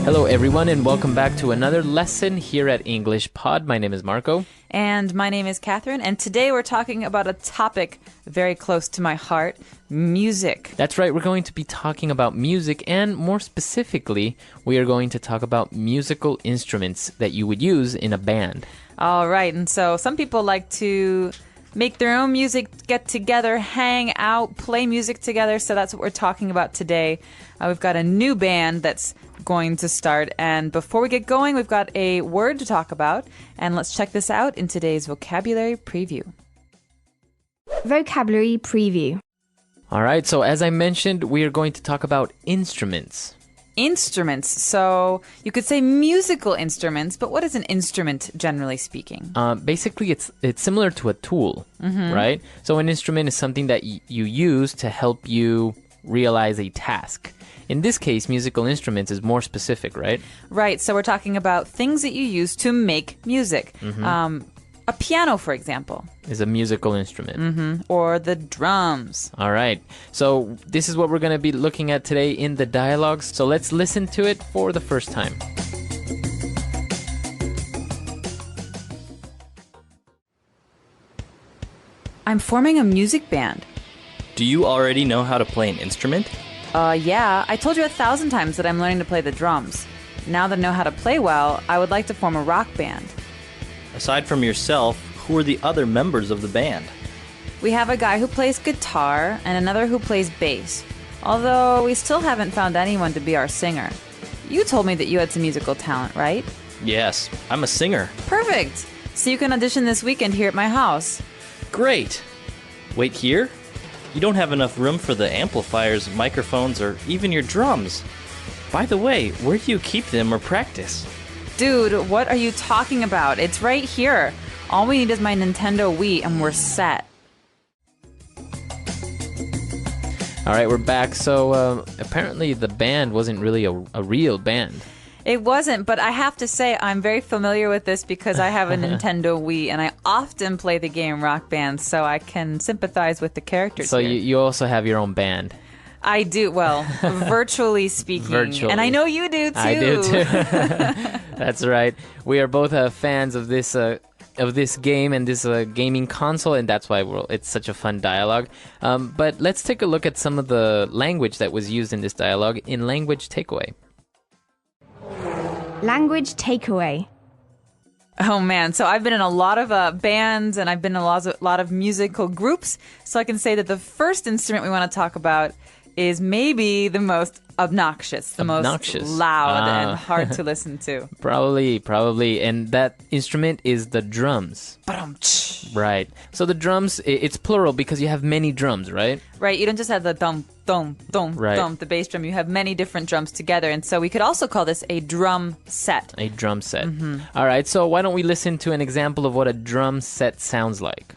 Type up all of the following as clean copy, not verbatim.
Hello, everyone, and welcome back to another lesson here at English Pod. My name is Marco. And my name is Catherine, and today we're talking about a topic very close to my heart, music. That's right, we're going to be talking about music, and more specifically, we are going to talk about musical instruments that you would use in a band. All right, and so some people like to make their own music, get together, hang out, play music together, so that's what we're talking about today. We've got a new band that's going to start, and before we get going, we've got a word to talk about, and let's check this out in today's vocabulary preview. Vocabulary preview. All right, so as I mentioned, we are going to talk about instruments. Instruments. So you could say musical instruments, but what is an instrument, generally speaking? Basically, it's similar to a tool, right? So an instrument is something that you use to help you realize a task. In this case, musical instruments is more specific, right? Right. So we're talking about things that you use to make music. A piano, for example. Is a musical instrument. Or the drums. All right. So this is what we're going to be looking at today in the dialogues. So let's listen to it for the first time. I'm forming a music band. Do you already know how to play an instrument? Yeah. I told you 1,000 times that I'm learning to play the drums. Now that I know how to play well, I would like to form a rock band. Aside from yourself, who are the other members of the band? We have a guy who plays guitar and another who plays bass. Although we still haven't found anyone to be our singer. You told me that you had some musical talent, right? Yes, I'm a singer. Perfect. So you can audition this weekend here at my house. Great! Wait, here? You don't have enough room for the amplifiers, microphones, or even your drums. By the way, where do you keep them or practice? Dude, what are you talking about? It's right here. All we need is my Nintendo Wii and we're set. All right, we're back. So apparently the band wasn't really a real band. It wasn't, but I have to say I'm very familiar with this because I have a Nintendo Wii and I often play the game Rock Band, so I can sympathize with the characters So here. you also have your own band. I do, well, virtually speaking. Virtually. And I know you do too. I do too. That's right. We are both fans of this game and this gaming console, and that's why it's such a fun dialogue. But let's take a look at some of the language that was used in this dialogue in Language Takeaway. Language takeaway. Oh man, so I've been in a lot of bands and I've been in a lot of musical groups, so I can say that the first instrument we want to talk about is maybe the most obnoxious, the most loud and hard to listen to. Probably. And that instrument is the drums. Right. So the drums, it's plural because you have many drums, right? Right. You don't just have the dum, dum, dum, Right. dum, the bass drum. You have many different drums together. And so we could also call this a drum set. A drum set. All right. So why don't we listen to an example of what a drum set sounds like?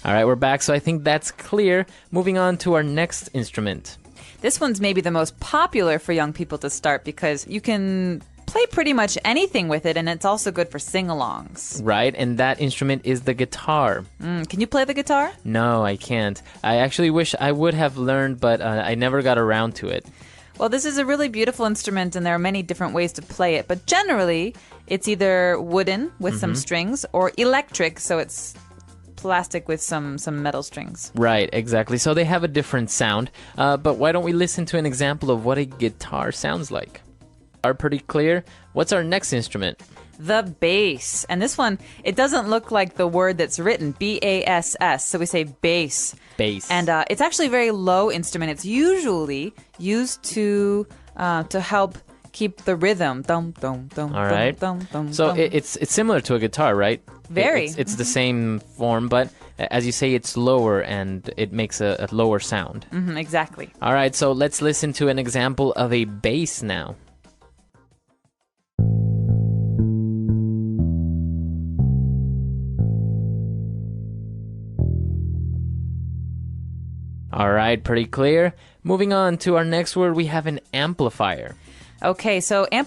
All right, we're back, so I think that's clear. Moving on to our next instrument. This one's maybe the most popular for young people to start because you can play pretty much anything with it, and it's also good for sing-alongs. Right, and that instrument is the guitar. Can you play the guitar? No, I can't. I actually wish I would have learned, but I never got around to it. Well, this is a really beautiful instrument, and there are many different ways to play it, but generally, it's either wooden with some strings or electric, so it's plastic with some metal strings. Right, exactly. So they have a different sound. But why don't we listen to an example of what a guitar sounds like? Are pretty clear. What's our next instrument? The bass. And this one, it doesn't look like the word that's written, B-A-S-S. So we say bass. Bass. And it's actually a very low instrument. It's usually used to help keep the rhythm. Dum, dum, dum, All right. dum, dum, So dum. it's similar to a guitar, right? Very. It's the same form, but as you say, it's lower and it makes a lower sound. Exactly. All right, so let's listen to an example of a bass now. All right, pretty clear. Moving on to our next word, we have an amplifier. Okay, so an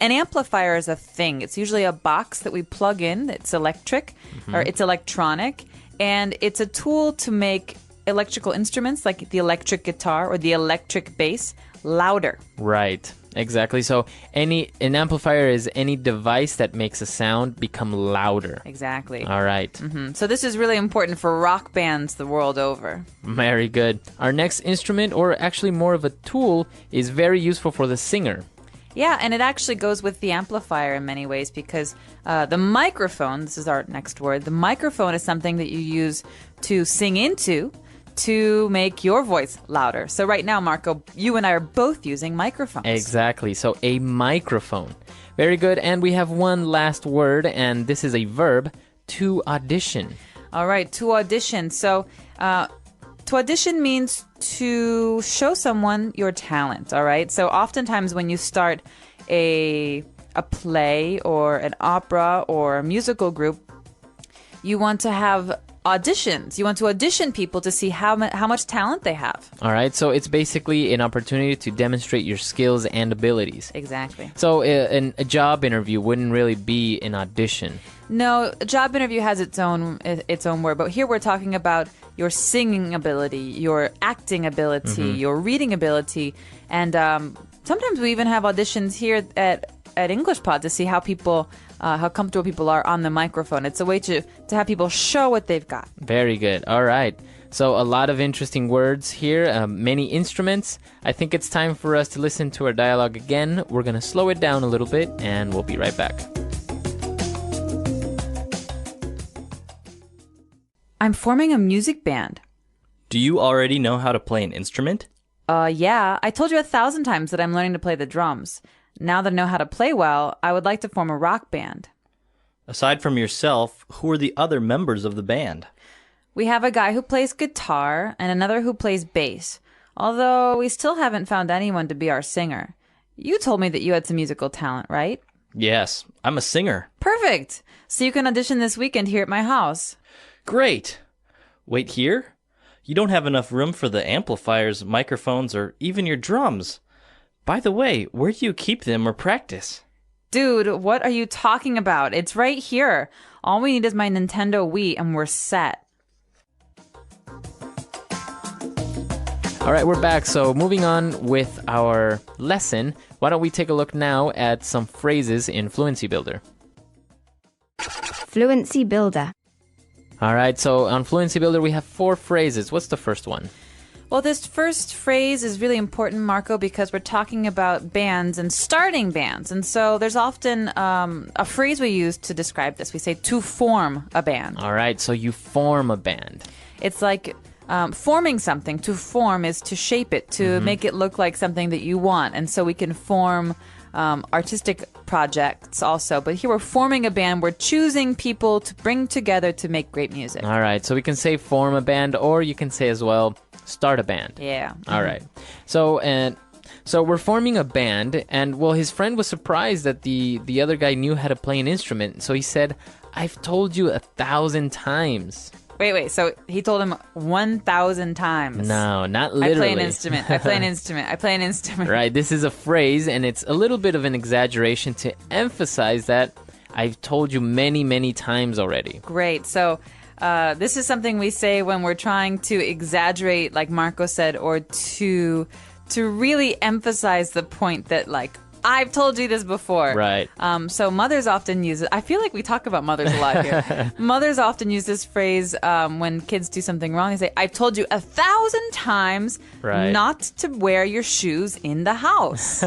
amplifier is a thing. It's usually a box that we plug in. It's electric or it's electronic, and it's a tool to make electrical instruments like the electric guitar or the electric bass louder. Right, exactly. So an amplifier is any device that makes a sound become louder. Exactly. All right. So this is really important for rock bands the world over. Very good. Our next instrument, or actually more of a tool, is very useful for the singer. Yeah, and it actually goes with the amplifier in many ways because the microphone, this is our next word, the microphone is something that you use to sing into to make your voice louder. So right now, Marco, you and I are both using microphones. Exactly. So a microphone. Very good. And we have one last word, and this is a verb, to audition. All right, to audition. So to audition means to show someone your talent, all right? So oftentimes when you start a play or an opera or a musical group, you want to have auditions. You want to audition people to see how much talent they have. All right. So it's basically an opportunity to demonstrate your skills and abilities. Exactly. So a job interview wouldn't really be an audition. No, a job interview has its own word, but here we're talking about your singing ability, your acting ability, your reading ability, and sometimes we even have auditions here at English Pod to see how comfortable people are on the microphone. It's a way to have people show what they've got. Very good. All right. So a lot of interesting words here, many instruments. I think it's time for us to listen to our dialogue again. We're going to slow it down a little bit, and we'll be right back. I'm forming a music band. Do you already know how to play an instrument? Yeah. I told you 1,000 times that I'm learning to play the drums. Now that I know how to play well, I would like to form a rock band. Aside from yourself, who are the other members of the band? We have a guy who plays guitar and another who plays bass, although we still haven't found anyone to be our singer. You told me that you had some musical talent, right? Yes, I'm a singer. Perfect! So you can audition this weekend here at my house. Great! Wait here? You don't have enough room for the amplifiers, microphones, or even your drums. By the way, where do you keep them or practice? Dude, what are you talking about? It's right here. All we need is my Nintendo Wii and we're set. All right, we're back. So moving on with our lesson, why don't we take a look now at some phrases in Fluency Builder. Fluency Builder. All right, so on Fluency Builder, we have 4 phrases. What's the first one? Well, this first phrase is really important, Marco, because we're talking about bands and starting bands. And so there's often a phrase we use to describe this. We say to form a band. All right, so you form a band. It's like forming something. To form is to shape it, to make it look like something that you want. And so we can form artistic projects also. But here we're forming a band. We're choosing people to bring together to make great music. All right, so we can say form a band, or you can say as well, start a band. Yeah. All right. So we're forming a band, and well, his friend was surprised that the other guy knew how to play an instrument. So he said, "I've told you 1,000 times." Wait. So he told him 1,000 times. No, not literally. I play an instrument. I play an instrument. I play an instrument. Right. This is a phrase, and it's a little bit of an exaggeration to emphasize that I've told you many, many times already. Great. So this is something we say when we're trying to exaggerate, like Marco said, or to really emphasize the point that, like, I've told you this before. Right. So mothers often use it. I feel like we talk about mothers a lot here. Mothers often use this phrase when kids do something wrong. They say, I've told you 1,000 times not to wear your shoes in the house.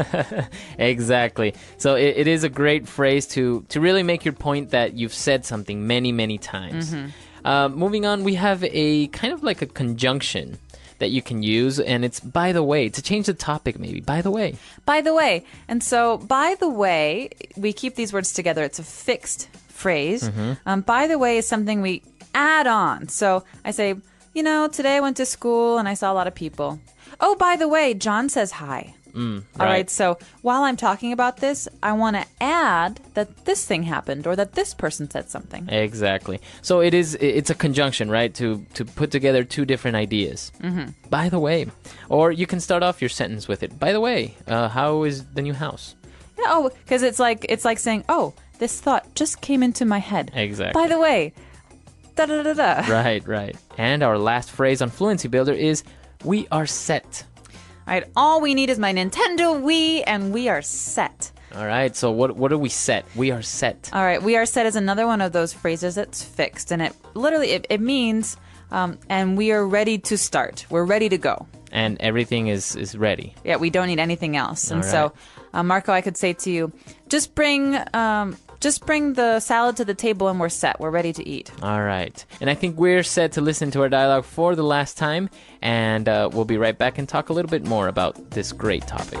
Exactly. So it is a great phrase to really make your point that you've said something many, many times. Moving on, we have a kind of like a conjunction that you can use, and it's by the way, to change the topic maybe. By the way. By the way. And so, by the way, we keep these words together. It's a fixed phrase. By the way is something we add on. So I say, today I went to school and I saw a lot of people. Oh, by the way, John says hi. All right, so while I'm talking about this, I want to add that this thing happened or that this person said something. Exactly. So it's a conjunction, right? To put together two different ideas. By the way, or you can start off your sentence with it. By the way, how is the new house? Yeah, oh, because it's like saying, oh, this thought just came into my head. Exactly. By the way, da da da da. Right. And our last phrase on Fluency Builder is, we are set. All right, all we need is my Nintendo Wii, and we are set. All right, so what are we set? We are set. All right, we are set is another one of those phrases that's fixed, and it literally it means, and we are ready to start. We're ready to go. And everything is ready. Yeah, we don't need anything else. And All so, Marco, I could say to you, just bring the salad to the table, and we're set. We're ready to eat. All right. And I think we're set to listen to our dialogue for the last time, and we'll be right back and talk a little bit more about this great topic.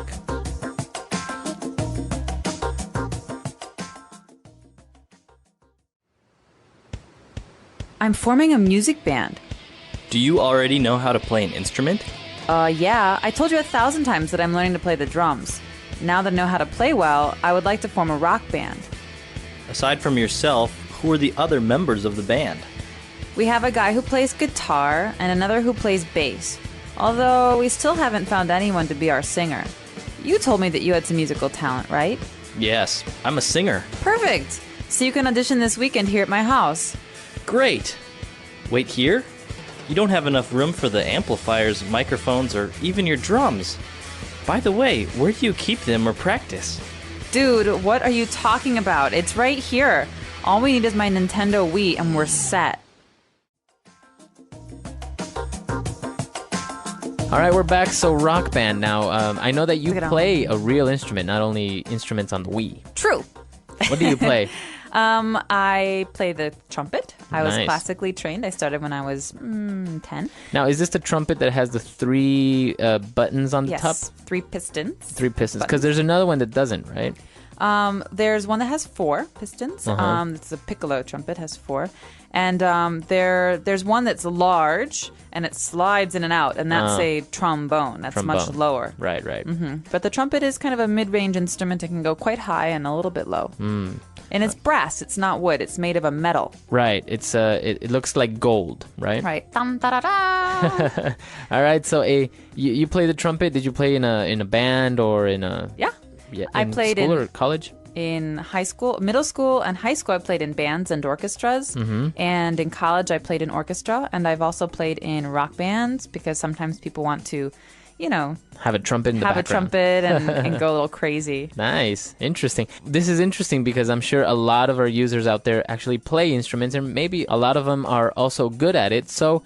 I'm forming a music band. Do you already know how to play an instrument? Yeah, I told you 1,000 times that I'm learning to play the drums. Now that I know how to play well, I would like to form a rock band. Aside from yourself, who are the other members of the band? We have a guy who plays guitar and another who plays bass. Although we still haven't found anyone to be our singer. You told me that you had some musical talent, right? Yes, I'm a singer. Perfect! So you can audition this weekend here at my house. Great! Wait here? You don't have enough room for the amplifiers, microphones, or even your drums. By the way, where do you keep them or practice? Dude, what are you talking about? It's right here. All we need is my Nintendo Wii and we're set. All right, we're back. So Rock Band now. I know that you Look at play a real instrument, not only instruments on the Wii. True. What do you play? I play the trumpet. I was Nice. classically trained. I started when I was 10. Now, is this the trumpet that has the three buttons on the Yes, top? 3 pistons. Three pistons. Because there's another one that doesn't, right? There's one that has 4 pistons. It's a piccolo trumpet, has 4. And there's one that's large, and it slides in and out, and that's a trombone. That's much Trombone. lower. Right. But the trumpet is kind of a mid-range instrument. It can go quite high and a little bit low. And it's brass. It's not wood. It's made of a metal. Right. It's it looks like gold, right? Right. Dum, da, da, da. All right. So you play the trumpet. Did you play in a band or in a Yeah. yeah, I in played school in- or college? In high school, middle school, and high school, I played in bands and orchestras. And in college, I played in orchestra. And I've also played in rock bands because sometimes people want to, Have a trumpet in the have a background. trumpet and go a little crazy. Nice. Interesting. This is interesting because I'm sure a lot of our users out there actually play instruments, and maybe a lot of them are also good at it. So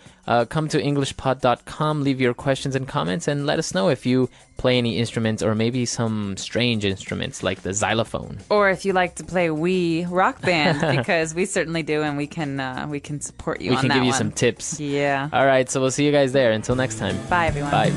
come to EnglishPod.com, leave your questions and comments, and let us know if you play any instruments or maybe some strange instruments like the xylophone. Or if you like to play Wii Rock Band, because we certainly do, and we can support you We on can that give you one. some tips. Yeah. All right, so we'll see you guys there. Until next time. Bye, everyone. Bye.